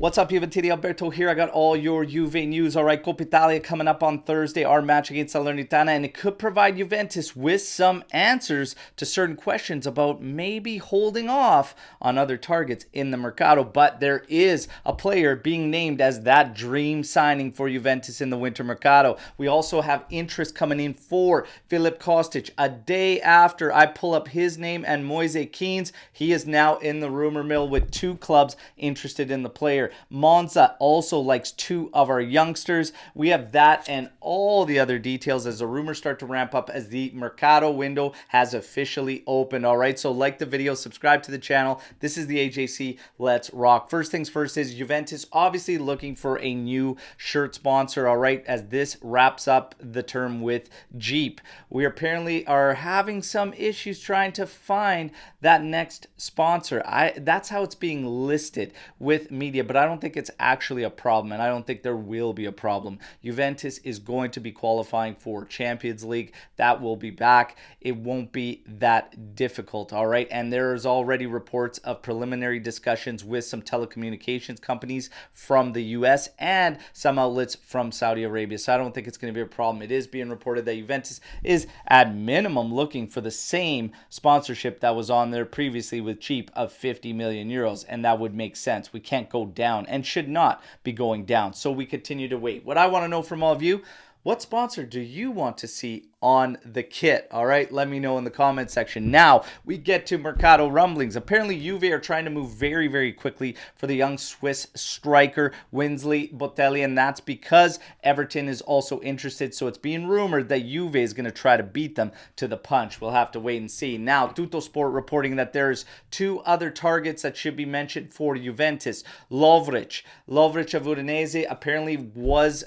What's up, Juventus? Alberto here. I got all your Juve news. All right, Coppa Italia coming up on Thursday, our match against Salernitana, and it could provide Juventus with some answers to certain questions about maybe holding off on other targets in the mercato. But there is a player being named as that dream signing for Juventus in the winter mercato. We also have interest coming in for Filip Kostic. A day after I pull up his name and Moise Kean's, he is now in the rumor mill with two clubs interested in the player. Monza also likes two of our youngsters. We have that and all the other details as the rumors start to ramp up as the mercato window has officially opened. All right, so like the video, subscribe to the channel. This is the AJC. Let's rock. First things first is Juventus obviously looking for a new shirt sponsor. All right, as this wraps up the term with Jeep. We apparently are having some issues trying to find that next sponsor. That's how it's being listed with media, but I don't think it's actually a problem, and I don't think there will be a problem. Juventus is going to be qualifying for Champions League. That will be back. It won't be that difficult, all right? And there's already reports of preliminary discussions with some telecommunications companies from the US and some outlets from Saudi Arabia. So I don't think it's going to be a problem. It is being reported that Juventus is at minimum looking for the same sponsorship that was on there previously with Cheap of 50 million euros, and that would make sense. We can't go down and should not be going down. So we continue to wait. What I want to know from all of you, what sponsor do you want to see on the kit? All right, let me know in the comment section. Now we get to mercato rumblings. Apparently Juve are trying to move very, very quickly for the young Swiss striker Winsley Botelli, and that's because Everton is also interested. So it's being rumored that Juve is going to try to beat them to the punch. We'll have to wait and see. Now Tuttosport reporting that there's two other targets that should be mentioned for Juventus. Lovric of Udinese apparently was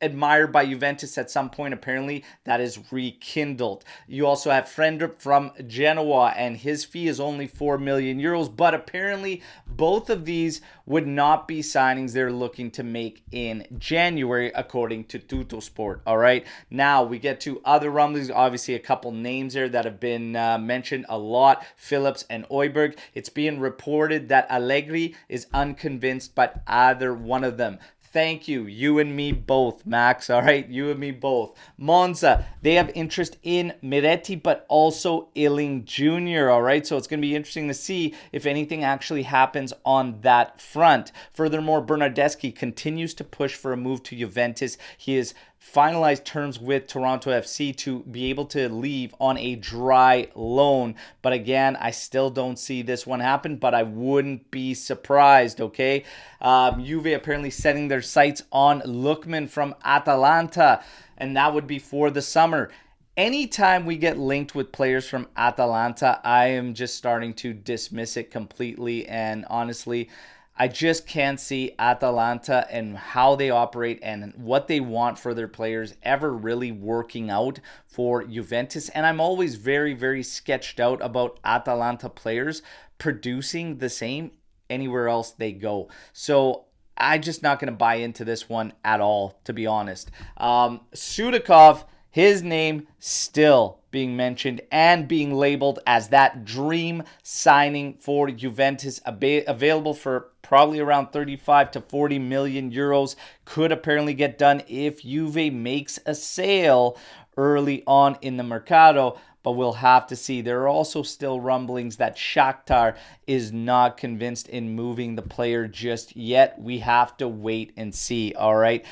admired by Juventus at some point. Apparently that is rekindled. You also have Frendrup from Genoa, and his fee is only 4 million euros, but apparently both of these would not be signings they're looking to make in January, according to Tuttosport. All right, now we get to other rumblings. Obviously a couple names there that have been mentioned a lot, Phillips and Oiberg. It's being reported that Allegri is unconvinced by either one of them. Thank you. You and me both, Max. All right, you and me both. Monza, they have interest in Miretti, but also Illing Jr. All right, so it's going to be interesting to see if anything actually happens on that front. Furthermore, Bernardeschi continues to push for a move to Juventus. He is finalized terms with Toronto FC to be able to leave on a dry loan. But again, I still don't see this one happen, but I wouldn't be surprised, okay? Juve apparently setting their sights on Lookman from Atalanta, and that would be for the summer. Anytime we get linked with players from Atalanta, I am just starting to dismiss it completely, and honestly, I just can't see Atalanta and how they operate and what they want for their players ever really working out for Juventus. And I'm always very, very sketched out about Atalanta players producing the same anywhere else they go. So I'm just not going to buy into this one at all, to be honest. Sudakov, his name still being mentioned and being labeled as that dream signing for Juventus, available for probably around 35 to 40 million euros. Could apparently get done if Juve makes a sale early on in the mercato, but we'll have to see. There are also still rumblings that Shakhtar is not convinced in moving the player just yet. We have to wait and see, all right?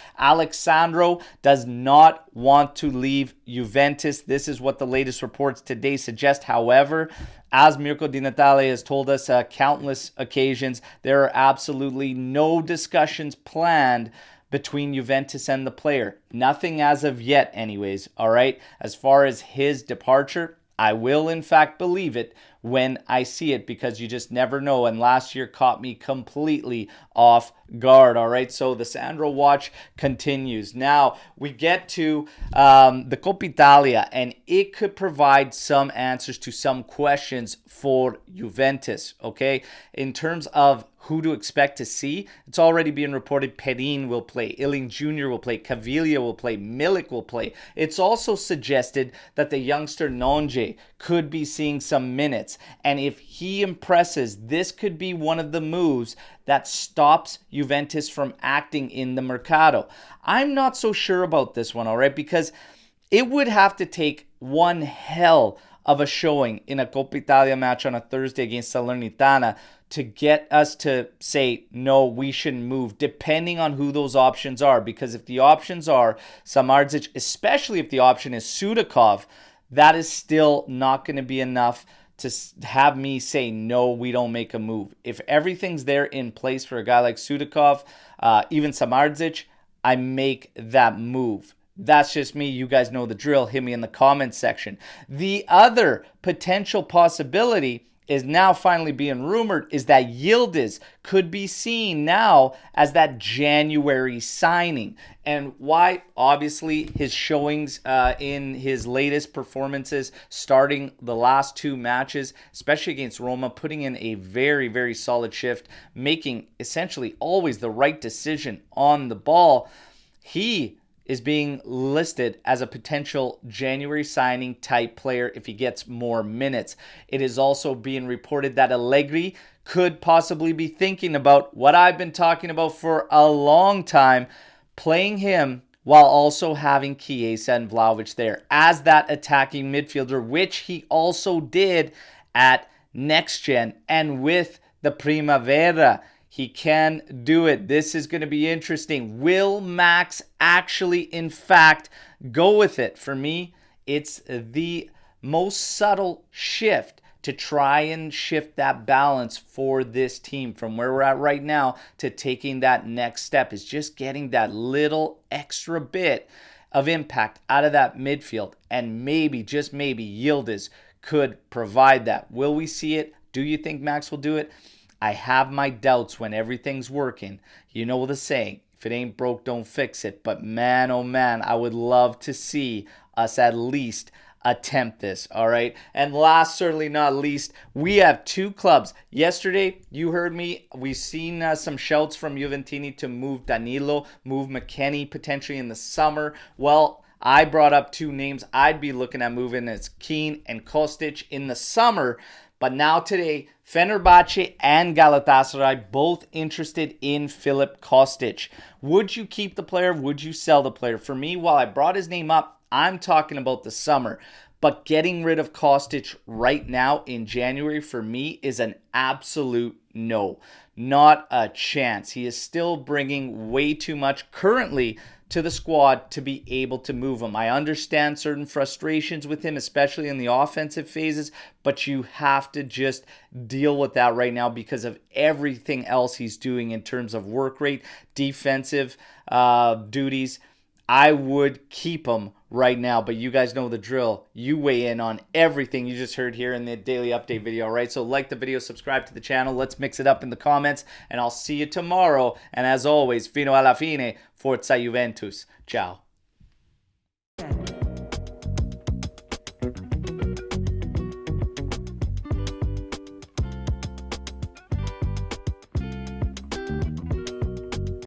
Sandro does not want to leave Juventus. This is what the latest reports today suggest. However, as Mirko Di Natale has told us countless occasions, there are absolutely no discussions planned between Juventus and the player. Nothing as of yet anyways, all right? As far as his departure, I will in fact believe it when I see it, because you just never know, and last year caught me completely off guard, all right? So the Sandro watch continues. Now we get to the Coppa Italia, and it could provide some answers to some questions for Juventus, okay? In terms of who to expect to see, it's already being reported Perin will play, Iling Jr. will play, Caviglia will play, Milik will play. It's also suggested that the youngster Nonje could be seeing some minutes. And if he impresses, this could be one of the moves that stops Juventus from acting in the mercato. I'm not so sure about this one, all right, because it would have to take one hell of a showing in a Coppa Italia match on a Thursday against Salernitana to get us to say, no, we shouldn't move, depending on who those options are. Because if the options are Samardzic, especially if the option is Sudakov, that is still not going to be enough to have me say, no, we don't make a move. If everything's there in place for a guy like Sudakov, even Samardzic, I make that move. That's just me. You guys know the drill. Hit me in the comments section. The other potential possibility is now finally being rumored is that Yildiz could be seen now as that January signing. And why? Obviously, his showings in his latest performances, starting the last two matches, especially against Roma, putting in a very, very solid shift, making essentially always the right decision on the ball. He is being listed as a potential January signing type player if he gets more minutes. It is also being reported that Allegri could possibly be thinking about what I've been talking about for a long time, playing him while also having Chiesa and Vlahovic there as that attacking midfielder, which he also did at Next Gen and with the Primavera. He can do it. This is going to be interesting. Will Max actually, in fact, go with it? For me, it's the most subtle shift to try and shift that balance for this team from where we're at right now to taking that next step, is just getting that little extra bit of impact out of that midfield. And maybe, just maybe, Yildiz could provide that. Will we see it? Do you think Max will do it? I have my doubts when everything's working. You know the saying, if it ain't broke, don't fix it. But man, oh man, I would love to see us at least attempt this, all right? And last, certainly not least, we have two clubs. Yesterday, you heard me, we've seen some shouts from Juventini to move Danilo, move McKennie potentially in the summer. Well, I brought up two names I'd be looking at moving. It's Keane and Kostic in the summer. But now today, Fenerbahce and Galatasaray both interested in Filip Kostic. Would you keep the player? Would you sell the player? For me, while I brought his name up, I'm talking about the summer. But getting rid of Kostic right now in January for me is an absolute no. Not a chance. He is still bringing way too much currently to the squad to be able to move him. I understand certain frustrations with him, especially in the offensive phases, but you have to just deal with that right now because of everything else he's doing in terms of work rate, defensive duties. I would keep him right now, but you guys know the drill. You weigh in on everything you just heard here in the daily update video, all right? So like the video, subscribe to the channel. Let's mix it up in the comments, and I'll see you tomorrow. And as always, fino alla fine, forza Juventus. Ciao.